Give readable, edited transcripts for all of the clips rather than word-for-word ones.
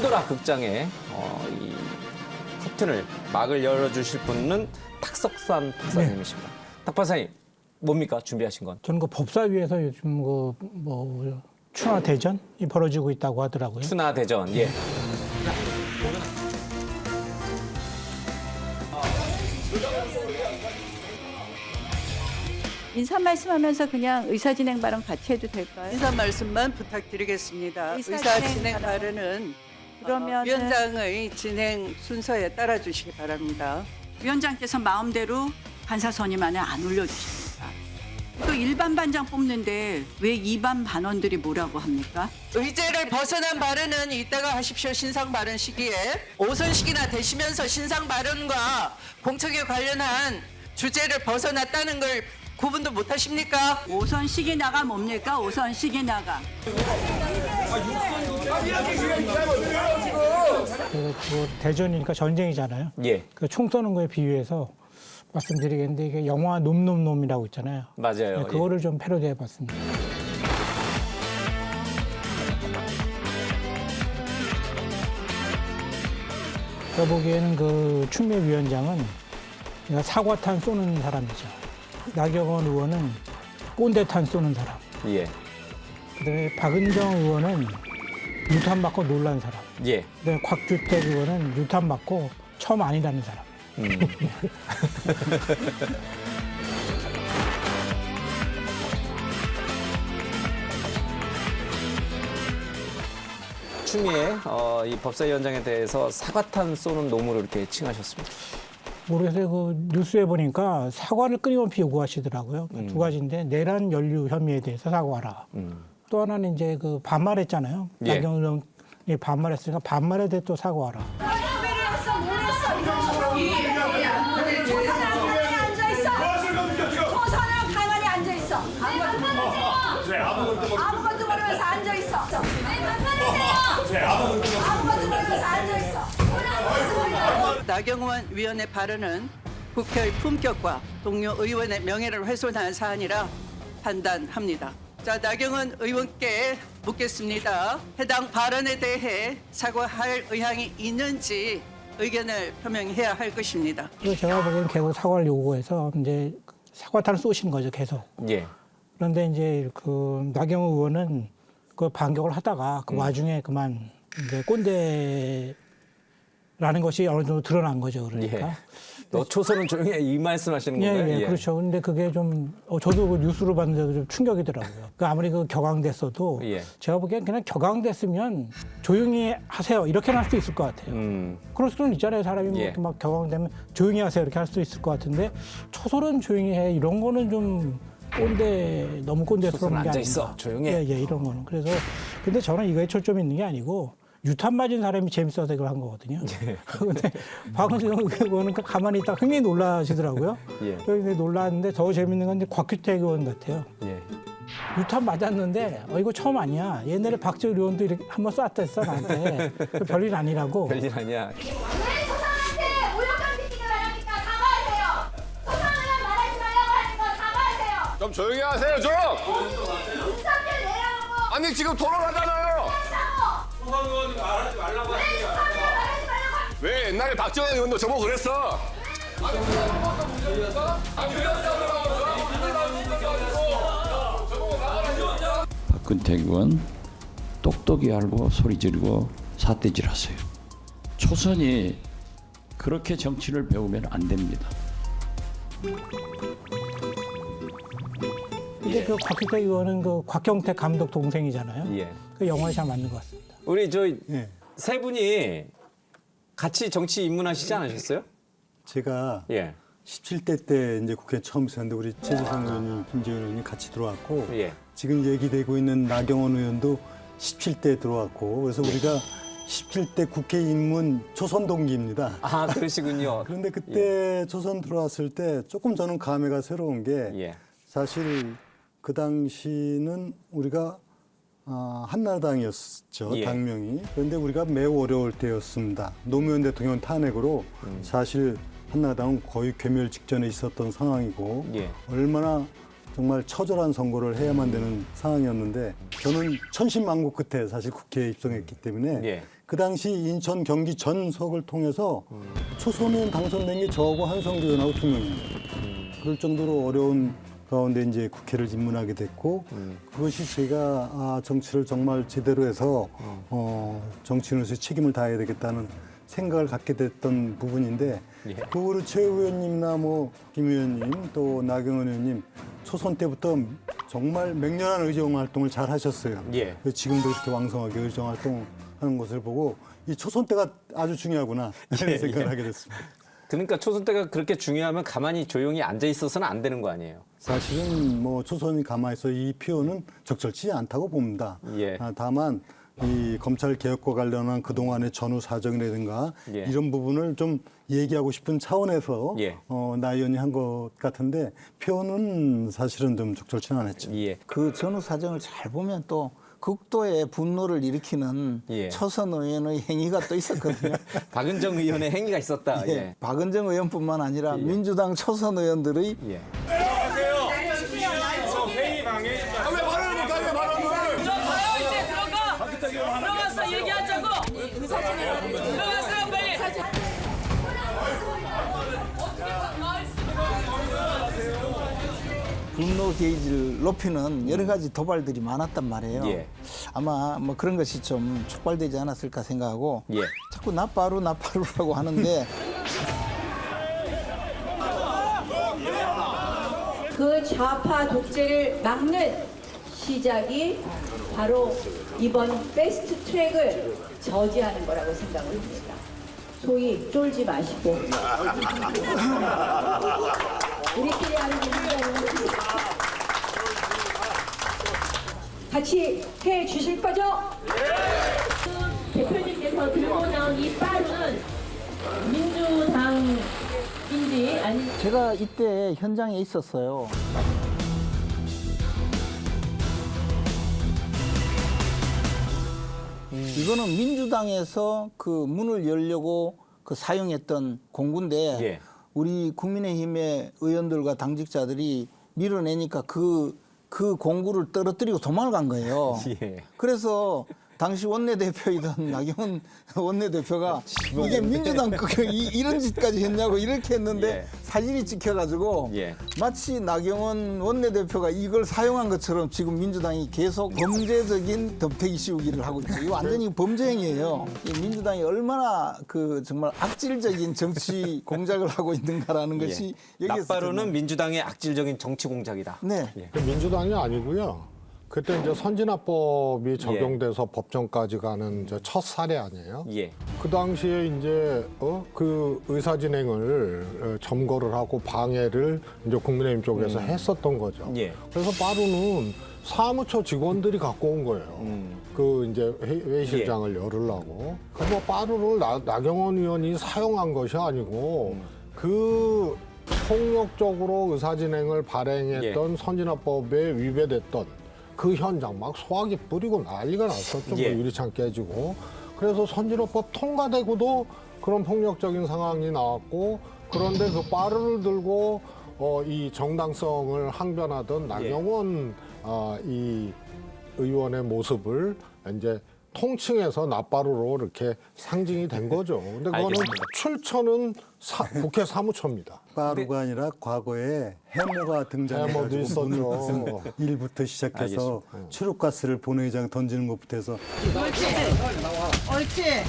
판도라 극장의 이 커튼을 막을 열어주실 분은 탁석산 박사님이십니다. 탁 박사님, 뭡니까 준비하신 건? 저는 그 법사위에서 요즘 추나 대전이 벌어지고 있다고 하더라고요. 추나 대전, 예. 인사 말씀하면서 그냥 의사 진행 발언 같이 해도 될까요? 인사 말씀만 부탁드리겠습니다. 의사 의사 진행 진행 발언. 발언은 그러면은- 위원장의 진행 순서에 따라 주시기 바랍니다. 위원장께서 마음대로 판사 선임안에 안 올려주십니까? 또 일반 반장 뽑는데 왜 이반 반원들이 뭐라고 합니까? 의제를 벗어난 발언은 이따가 하십시오. 신상 발언 시기에 오선식이나 되시면서 신상 발언과 공청회 관련한 주제를 벗어났다는 걸 구분도 못 하십니까? 오선식이 나가 뭡니까? 오선식이 나가. 그 대전이니까 전쟁이잖아요. 예, 그 총 쏘는 거에 비유해서 말씀드리겠는데 이게 영화 놈놈놈이라고 있잖아요. 맞아요. 네, 그거를 좀 패러디해봤습니다. 제가 보기에는 그 추미애 위원장은 그냥 사과탄 쏘는 사람이죠. 나경원 의원은 꼰대탄 쏘는 사람. 예, 그다음에 박은정 의원은 유탄 맞고 놀란 사람. 예. 그다음에 곽주택 의원은 유탄 맞고 처음 아니라는 사람. 추미애 이 법사위원장에 대해서 사과탄 쏘는 놈으로 이렇게 칭하셨습니다. 모르겠어요. 그 뉴스에 보니까 사과를 끊임없이 요구하시더라고요. 두 가지인데 내란 연루 혐의에 대해서 사과하라. 또 하나는 이제 그 반말했잖아요. 예. 나경원 의원이 반말했으니까 반말에 대해 또 사과하라. 초선은 가만히 앉아 있어. 아무것도 모르면서 앉아 있어. 아무것도 모르면서 앉아 있어. 나경원 위원의 발언은 국회의 품격과 동료 의원의 명예를 훼손한 사안이라 판단합니다. 자, 나경원 의원께 묻겠습니다. 해당 발언에 대해 사과할 의향이 있는지 의견을 표명해야 할 것입니다. 그래서 제가 보기에는 계속 사과를 요구해서 이제 사과탄을 쏘신 거죠, 계속. 예, 그런데 이제 그 나경원 의원은 그 반격을 하다가 그 와중에 그만 이제 꼰대라는 것이 어느 정도 드러난 거죠, 그러니까. 예. 너 초선은 조용히 해, 이 말씀하시는 예, 건가요? 예, 그렇죠. 근데 그게 좀, 저도 그 뉴스로 봤는데도 좀 충격이더라고요. 그 아무리 그 격앙됐어도 예. 제가 보기엔 그냥 격앙됐으면 조용히 하세요. 이렇게 할 수도 있을 것 같아요. 그럴 수는 있잖아요. 사람이 뭐 예. 이렇게 막 격앙되면 조용히 하세요. 이렇게 할 수도 있을 것 같은데 초설은 조용히 해. 이런 거는 좀 너무 꼰대스러운 게 아닌가. 앉아있어. 조용히 해. 예, 예, 이런 거는. 그래서 근데 저는 이거에 초점이 있는 게 아니고 유탄 맞은 사람이 재밌어서 이걸 한 거거든요. 근데 박은정 의원은 가만히 있다 흥미 놀라시더라고요. 예. 근데 놀랐는데 더 재밌는 건 이제 곽규택 의원 같아요. 예. 유탄 맞았는데 이거 처음 아니야. 옛날에 박지원 의원도 이렇게 한번 쐈댔어 나한테. 별일 아니라고. 별일 아니야. 왜 초선한테 모욕감 끼치게 말합니까? 사과하세요. 초선을 말하지 말라고 하는 거 사과하세요. 좀 조용히 하세요, 좀! 윤석열 내라고 아니, 지금 토론하잖아요! 초선 의원이 말하지 말라고 하는 왜 초선을 말하지 말라고 하는 왜 옛날에 박정희 의원도 저보고 그랬어? 박근택 의원 똑똑히 알고 소리 지르고 삿대질 하세요. 초선이 그렇게 정치를 배우면 안 됩니다. 근데 그 곽규택 의원은 그 곽경택 감독 동생이잖아요. 예. 그 영화에 잘 맞는 것 같습니다. 우리 저 예. 세 분이 같이 정치 입문하시지 않으셨어요? 제가 예. 17대 때 이제 국회 처음 있었는데 우리 최재성 의원님, 김재현 의원님 같이 들어왔고 예. 지금 얘기되고 있는 나경원 의원도 17대 들어왔고 그래서 우리가 17대 국회 입문 초선 동기입니다. 아, 그러시군요. 그런데 그때 초선 들어왔을 때 조금 저는 감회가 새로운 게 예. 사실 그 당시는 우리가 한나라당이었죠, 예. 당명이. 그런데 우리가 매우 어려울 때였습니다. 노무현 대통령 탄핵으로 사실 한나라당은 거의 괴멸 직전에 있었던 상황이고 예. 얼마나 정말 처절한 선거를 해야만 되는 상황이었는데 저는 천신만고 끝에 사실 국회에 입성했기 때문에 예. 그 당시 인천 경기 전석을 통해서 초선의원 당선된 게 저하고 한성규 의원하고 2명입니다. 그럴 정도로 어려운 가운데 이제 국회를 입문하게 됐고 그것이 제가 정치를 정말 제대로 해서 정치인으로서 책임을 다해야 되겠다는 생각을 갖게 됐던 부분인데 예. 그거를 최 의원님이나 뭐 김 의원님 또 나경원 의원님 초선 때부터 정말 맹렬한 의정 활동을 잘 하셨어요. 예. 그래서 지금도 이렇게 왕성하게 의정 활동하는 것을 보고 이 초선 때가 아주 중요하구나 이런 생각을 하게 됐습니다. 그러니까 초선 때가 그렇게 중요하면 가만히 조용히 앉아 있어서는 안 되는 거 아니에요? 사실은 뭐 초선이 가만히 있어 이 표현은 적절치 않다고 봅니다. 예. 다만 이 검찰 개혁과 관련한 그동안의 전후 사정이라든가 예. 이런 부분을 좀 얘기하고 싶은 차원에서 예. 나 의원이 한 것 같은데 표현은 사실은 좀 적절치는 않았죠. 예. 그 전후 사정을 잘 보면 또 극도의 분노를 일으키는 예. 초선 의원의 행위가 또 있었거든요. 박은정 의원의 행위가 있었다. 예. 예. 박은정 의원뿐만 아니라 민주당 초선 의원들의 예. 왜 발언을 못 가요, 발언을? 들어가서 얘기하자고. 들어가세요 빨리. 분노 게이지를 높이는 여러 가지 도발들이 많았단 말이에요. 예. 아마 뭐 그런 것이 좀 촉발되지 않았을까 생각하고 예. 자꾸 나빠루라고 하는데 그 좌파 독재를 막는 시작이 바로 이번 패스트 트랙을 저지하는 거라고 생각을 합니다. 소위 쫄지 마시고 우리끼리 하는 일이라는 같이 해 주실 거죠? 대표님께서 들고 나온 이 빠루는 민주당인지 아니 제가 이때 현장에 있었어요. 이거는 민주당에서 그 문을 열려고 그 사용했던 공구인데 예. 우리 국민의힘의 의원들과 당직자들이 밀어내니까 그 공구를 떨어뜨리고 도망을 간 거예요. 예. 그래서 당시 원내대표이던 나경원 원내대표가 이게 민주당 이런 짓까지 했냐고 이렇게 했는데 예. 사진이 찍혀가지고 예. 마치 나경원 원내대표가 이걸 사용한 것처럼 지금 민주당이 계속 범죄적인 덤태기 씌우기를 하고 있죠. 이거 완전히 범죄 행위예요. 이 민주당이 얼마나 그 정말 악질적인 정치 공작을 하고 있는가라는 것이 여기에서 나빠루는 드러나요. 민주당의 악질적인 정치 공작이다. 네. 예. 민주당이 아니고요. 그때 이제 선진화법이 적용돼서 법정까지 가는 이제 첫 사례 아니에요? 예. 그 당시에 이제 그 의사 진행을 점거를 하고 방해를 이제 국민의힘 쪽에서 했었던 거죠. 예. 그래서 빠루는 사무처 직원들이 갖고 온 거예요. 그 이제 회의실장을 열으려고. 그뭐 빠루를 나경원 의원이 사용한 것이 아니고 그 폭력적으로 의사 진행을 발행했던 선진화법에 위배됐던 그 현장 막 소화기 뿌리고 난리가 났었죠. 예. 뭐 유리창 깨지고. 그래서 선진화법 통과되고도 그런 폭력적인 상황이 나왔고 그런데 그 빠루를 들고 이 정당성을 항변하던 나경원 이 의원의 모습을 이제 통칭해서 나빠루로 이렇게 상징이 된 거죠. 근데 그거는 알겠습니다. 출처는 국회 사무처입니다. 빠루가 아니라 과거에 해모가 해모도 등장해가지고 있었죠. 일부터 시작해서 알겠습니다. 추룩가스를 본회의장 던지는 것부터 해서 옳지. 옳지.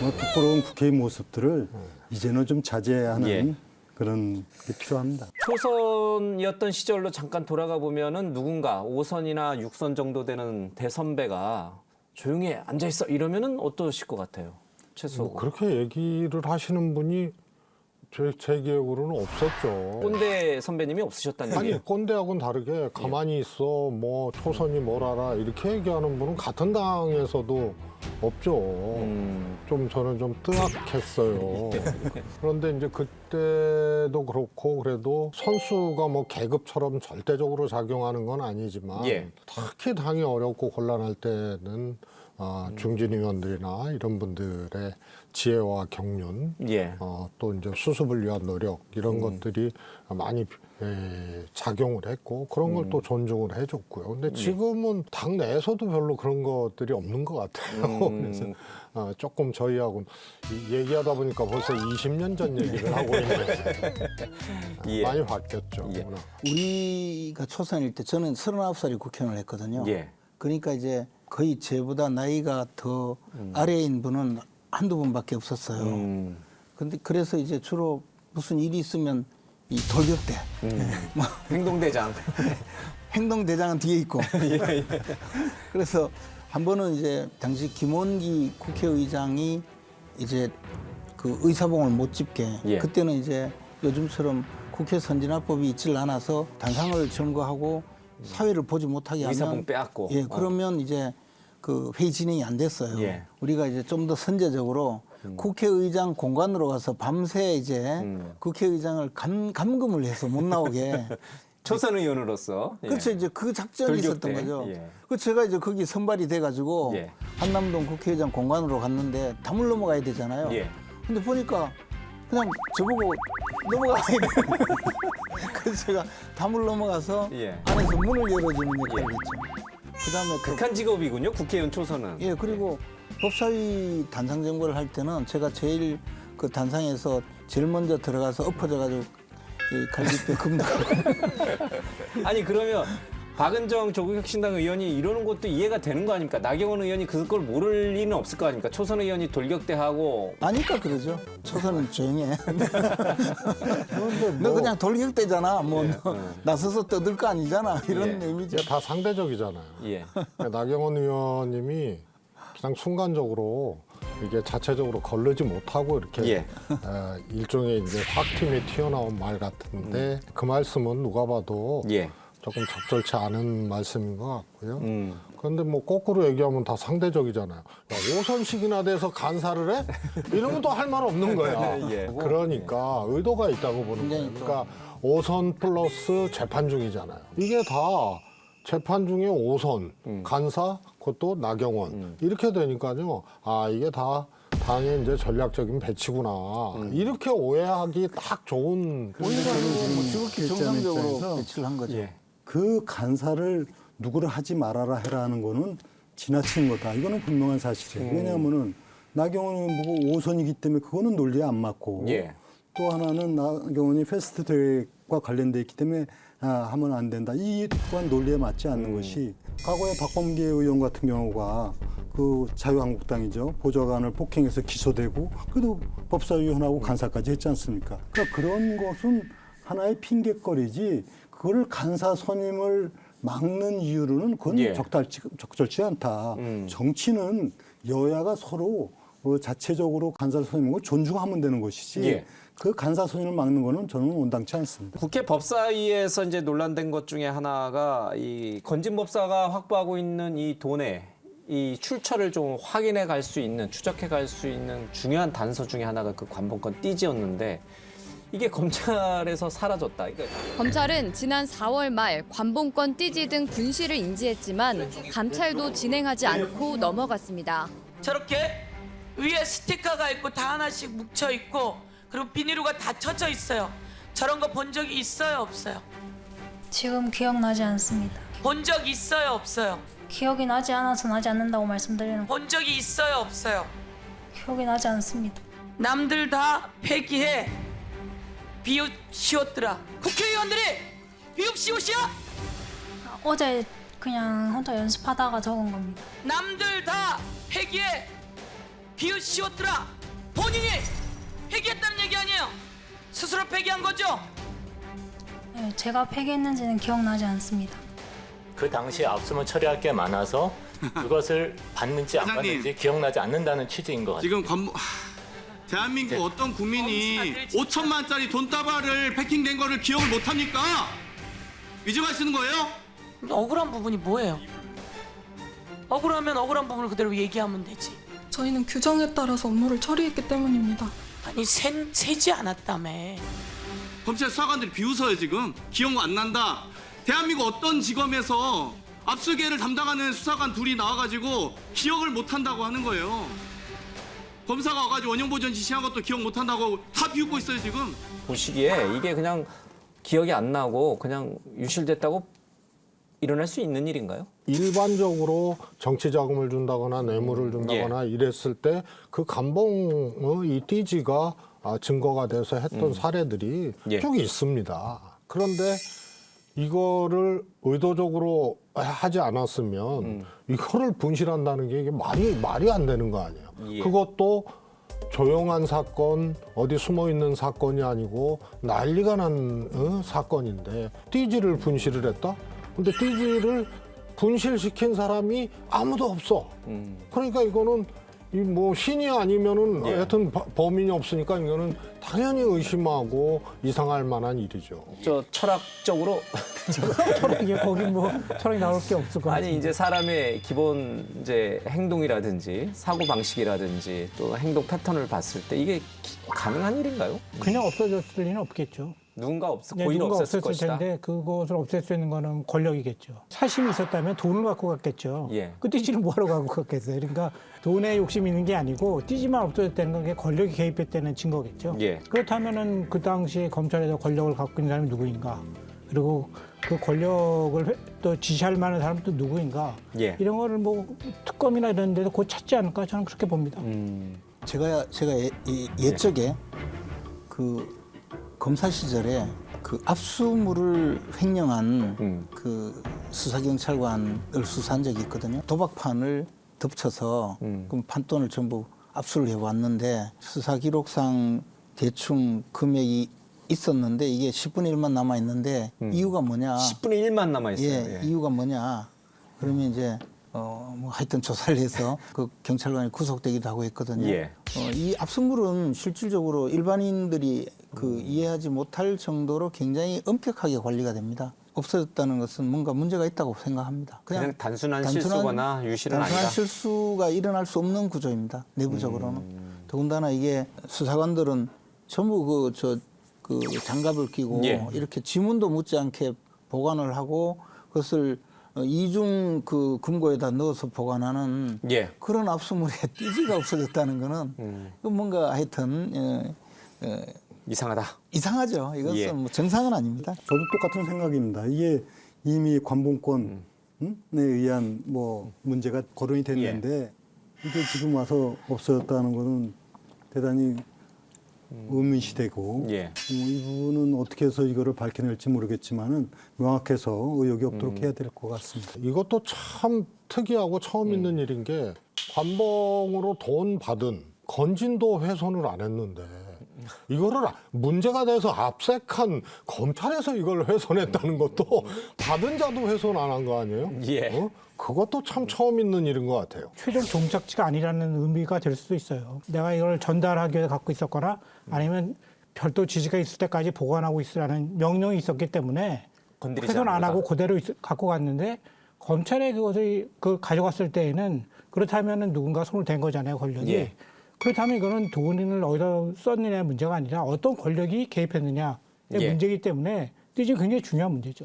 뭐 부끄러운 국회의 모습들을 이제는 좀 자제하는 예. 그런 게 필요합니다. 초선이었던 시절로 잠깐 돌아가 보면은 누군가 5선이나 6선 정도 되는 대선배가 조용히 앉아 있어 이러면은 어떠실 것 같아요, 최수? 뭐 그렇게 얘기를 하시는 분이 제 기억으로는 없었죠. 꼰대 선배님이 없으셨다는 아니 얘기예요. 꼰대하고는 다르게 가만히 있어 뭐 초선이 뭘 알아 이렇게 얘기하는 분은 같은 당에서도 없죠. 좀 저는 좀 뜨악했어요. 그런데 이제 그때도 그렇고 그래도 선수가 뭐 계급처럼 절대적으로 작용하는 건 아니지만 예. 특히 당이 어렵고 곤란할 때는 중진 의원들이나 이런 분들의 지혜와 경륜, 예. 또 이제 수습을 위한 노력 이런 것들이 많이 작용을 했고 그런 걸 또 존중을 해줬고요. 근데 지금은 당 내에서도 별로 그런 것들이 없는 것 같아요. 그래서 조금 저희하고는 얘기하다 보니까 벌써 20년 전 얘기를 하고 있는데 예. 많이 바뀌었죠. 예. 우리가 초선일 때 저는 39살이 국회의원을 했거든요. 예. 그러니까 이제 거의 저보다 나이가 더 아래인 분은 한두 분밖에 없었어요. 근데 그래서 이제 주로 무슨 일이 있으면 이 돌격대, 뭐 행동대장. 행동대장은 뒤에 있고. 예. 그래서 한 번은 이제 당시 김원기 국회의장이 이제 그 의사봉을 못 집게 예. 그때는 이제 요즘처럼 국회 선진화법이 있질 않아서 단상을 점거하고 사회를 보지 못하게 하면 의사봉 빼앗고. 예, 그러면 이제 그 회의 진행이 안 됐어요. 예. 우리가 이제 좀 더 선제적으로 국회의장 공간으로 가서 밤새 이제 국회의장을 감금을 해서 못 나오게. 초선 의원으로서. 예. 그렇죠. 이제 그 작전이 있었던 돌격대. 거죠. 예. 그 제가 이제 거기 선발이 돼가지고 예. 한남동 국회의장 공간으로 갔는데 담을 넘어가야 되잖아요. 예. 근데 보니까 그냥 저보고 넘어가야 돼. 그래서 제가 담을 넘어가서 예. 안에서 문을 열어주는 역할을 했죠. 그다음에 극한 직업이군요. 국회의원 초선은. 예, 그리고 법사위 단상 정보를 할 때는 제가 제일 그 단상에서 제일 먼저 들어가서 엎어져가지고 이 갈비뼈 금다고. 아니 그러면 박은정 조국혁신당 의원이 이러는 것도 이해가 되는 거 아닙니까? 나경원 의원이 그걸 모를 리는 없을 거 아닙니까? 초선 의원이 돌격대하고. 아니까 그러죠. 초선은 조용해. 그런데 너 뭐 그냥 돌격대잖아. 뭐 너 나서서 떠들 거 아니잖아. 이런 예. 의미죠. 이게 다 상대적이잖아요. 예. 나경원 의원님이 그냥 순간적으로 이게 자체적으로 거르지 못하고 이렇게 예. 일종의 이제 확팀이 튀어나온 말 같은데 그 말씀은 누가 봐도 예. 조금 적절치 않은 말씀인 것 같고요. 그런데 뭐 거꾸로 얘기하면 다 상대적이잖아요. 야, 5선씩이나 돼서 간사를 해? 이러면 또 할 말 없는 거야. 예. 그러니까 의도가 있다고 보는 거예요. 그러니까 5선 플러스 재판 중이잖아요. 이게 다 재판 중에 5선, 간사, 그것도 나경원 이렇게 되니까요. 아 이게 다 당의 이제 전략적인 배치구나. 이렇게 오해하기 딱 좋은. 오히려 뭐 지극히 정상적으로 입장에서 배치를 한 거죠. 예. 그 간사를 누구를 하지 말아라 해라는 거는 지나친 거다. 이거는 분명한 사실이에요. 왜냐하면은 나경원은 보고 5선이기 때문에 그거는 논리에 안 맞고 예. 또 하나는 나경원이 패스트트랙과 관련돼 있기 때문에 하면 안 된다. 이 또한 논리에 맞지 않는 것이 과거에 박범계 의원 같은 경우가 그 자유한국당이죠. 보좌관을 폭행해서 기소되고 그래도 법사위원하고 간사까지 했지 않습니까? 그러니까 그런 것은 하나의 핑계거리지 그걸 간사 선임을 막는 이유로는 그건 예. 적절치 않다. 정치는 여야가 서로 자체적으로 간사 선임을 존중하면 되는 것이지 예. 그 간사 선임을 막는 거는 저는 온당치 않습니다. 국회 법사위에서 이제 논란된 것 중에 하나가 이 건진 법사가 확보하고 있는 이 돈의 이 출처를 좀 확인해 갈 수 있는, 추적해 갈 수 있는 중요한 단서 중에 하나가 그 관본권 띠지였는데 이게 검찰에서 사라졌다. 검찰은 지난 4월 말 관본권 띠지 등 분실을 인지했지만 감찰도 진행하지 않고 넘어갔습니다. 저렇게 위에 스티커가 있고 다 하나씩 뭉쳐 있고 그리고 비닐로가 다 쳐져 있어요. 저런 거 본 적이 있어요, 없어요? 지금 기억나지 않습니다. 본 적 있어요, 없어요? 기억이 나지 않아서 나지 않는다고 말씀드리는 거. 본 적이 있어요, 없어요? 기억이 나지 않습니다. 남들 다 폐기해. 비웃시었더라. 국회의원들이 비웃시옷이야? 어제 그냥 혼자 연습하다가 적은 겁니다. 남들 다 폐기해. 비웃시었더라. 본인이 폐기했다는 얘기 아니에요? 스스로 폐기한 거죠? 네, 제가 폐기했는지는 기억나지 않습니다. 그 당시에 압수문 처리할 게 많아서 그것을 받는지 안 받는지 기억나지 않는다는 취지인 것 같아요. 지금 대한민국 어떤 국민이 5천만 원짜리 돈다발을 패킹된 거를 기억을 못 합니까? 위증하시는 거예요? 억울한 부분이 뭐예요? 억울하면 억울한 부분을 그대로 얘기하면 되지. 저희는 규정에 따라서 업무를 처리했기 때문입니다. 아니 세지 않았다며. 검찰 수사관들이 비웃어요 지금. 기억 안 난다. 대한민국 어떤 지검에서 압수계를 담당하는 수사관 둘이 나와가지고 기억을 못한다고 하는 거예요. 검사가 와가지고 원형보전 지시한 것도 기억 못한다고 다 비웃고 있어요 지금. 보시기에 이게 그냥 기억이 안 나고 그냥 유실됐다고 일어날 수 있는 일인가요? 일반적으로 정치 자금을 준다거나 뇌물을 준다거나 이랬을 때 그 감봉 이 띠지가 증거가 돼서 했던 사례들이 쭉 있습니다. 그런데 이거를 의도적으로 하지 않았으면 이거를 분실한다는 게 이게 말이 안 되는 거 아니에요. 그것도 조용한 사건, 어디 숨어 있는 사건이 아니고 난리가 난 사건인데 띠지를 분실을 했다? 근데 띠지를 분실시킨 사람이 아무도 없어. 그러니까 이거는 이 뭐 신이 아니면은 하여튼 범인이 없으니까 이거는 당연히 의심하고 이상할 만한 일이죠. 저 철학적으로 철학이 거기 뭐 철학이 나올 게 없을 것 같아요. 아니 이제 사람의 기본 이제 행동이라든지 사고 방식이라든지 또 행동 패턴을 봤을 때 이게 가능한 일인가요? 그냥 없어졌을 리는 없겠죠. 누군가 네, 고의로 누군가 없앴을 것이다. 텐데 그것을 없앨 수 있는 거는 권력이겠죠. 사심이 있었다면 돈을 갖고 갔겠죠. 그 띠지를 뭐하러 갖고 갔겠어요. 그러니까 돈에 욕심이 있는 게 아니고 띠지만 없어졌다는 건 권력이 개입했다는 증거겠죠. 그렇다면은 그 당시에 검찰에서 권력을 갖고 있는 사람이 누구인가? 그리고 그 권력을 또 지시할 만한 사람은 또 누구인가? 이런 거를 뭐 특검이나 이런 데도 곧 찾지 않을까 저는 그렇게 봅니다. 제가 옛적에 그 검사 시절에 그 압수물을 횡령한 그 수사경찰관을 수사한 적이 있거든요. 도박판을 덮쳐서 그럼 판돈을 전부 압수를 해왔는데 수사 기록상 대충 금액이 있었는데 이게 10분의 1만 남아 있는데 이유가 뭐냐? 10분의 1만 남아 있어요. 이유가 뭐냐? 그러면 이제 뭐 하여튼 조사를 해서 그 경찰관이 구속되기도 하고 했거든요. 이 압수물은 실질적으로 일반인들이 그 이해하지 못할 정도로 굉장히 엄격하게 관리가 됩니다. 없어졌다는 것은 뭔가 문제가 있다고 생각합니다. 그냥 단순한 실수거나 유실은 아니다. 단순한 실수가 일어날 수 없는 구조입니다. 내부적으로는. 더군다나 이게 수사관들은 전부 그 장갑을 끼고 이렇게 지문도 묻지 않게 보관을 하고 그것을 이중 그 금고에다 넣어서 보관하는 그런 압수물에 띠지가 없어졌다는 거는 뭔가 하여튼 이상하죠. 이것은 뭐 정상은 아닙니다. 저도 똑같은 생각입니다. 이게 이미 관봉권에 의한 뭐 문제가 거론이 됐는데 이게 지금 와서 없어졌다는 거는 대단히 의문시되고 이 부분은 어떻게 해서 이거를 밝혀낼지 모르겠지만은 명확해서 의혹이 없도록 해야 될 것 같습니다. 이것도 참 특이하고 처음 있는 일인 게 관봉으로 돈 받은 건진도 훼손을 안 했는데 이거를 문제가 돼서 압색한 검찰에서 이걸 훼손했다는 것도 받은 자도 훼손 안 한 거 아니에요? 그것도 참 처음 있는 일인 것 같아요. 최종 종착지가 아니라는 의미가 될 수도 있어요. 내가 이걸 전달하기 위해 갖고 있었거나 아니면 별도 지시가 있을 때까지 보관하고 있으라는 명령이 있었기 때문에 훼손 안 하고 그대로 갖고 갔는데 검찰에 그것을 가져갔을 때에는 그렇다면 누군가 손을 댄 거잖아요, 권력이. 그렇다면 이거는 돈을 어디다 썼느냐의 문제가 아니라 어떤 권력이 개입했느냐의 문제이기 때문에 띠지는 굉장히 중요한 문제죠.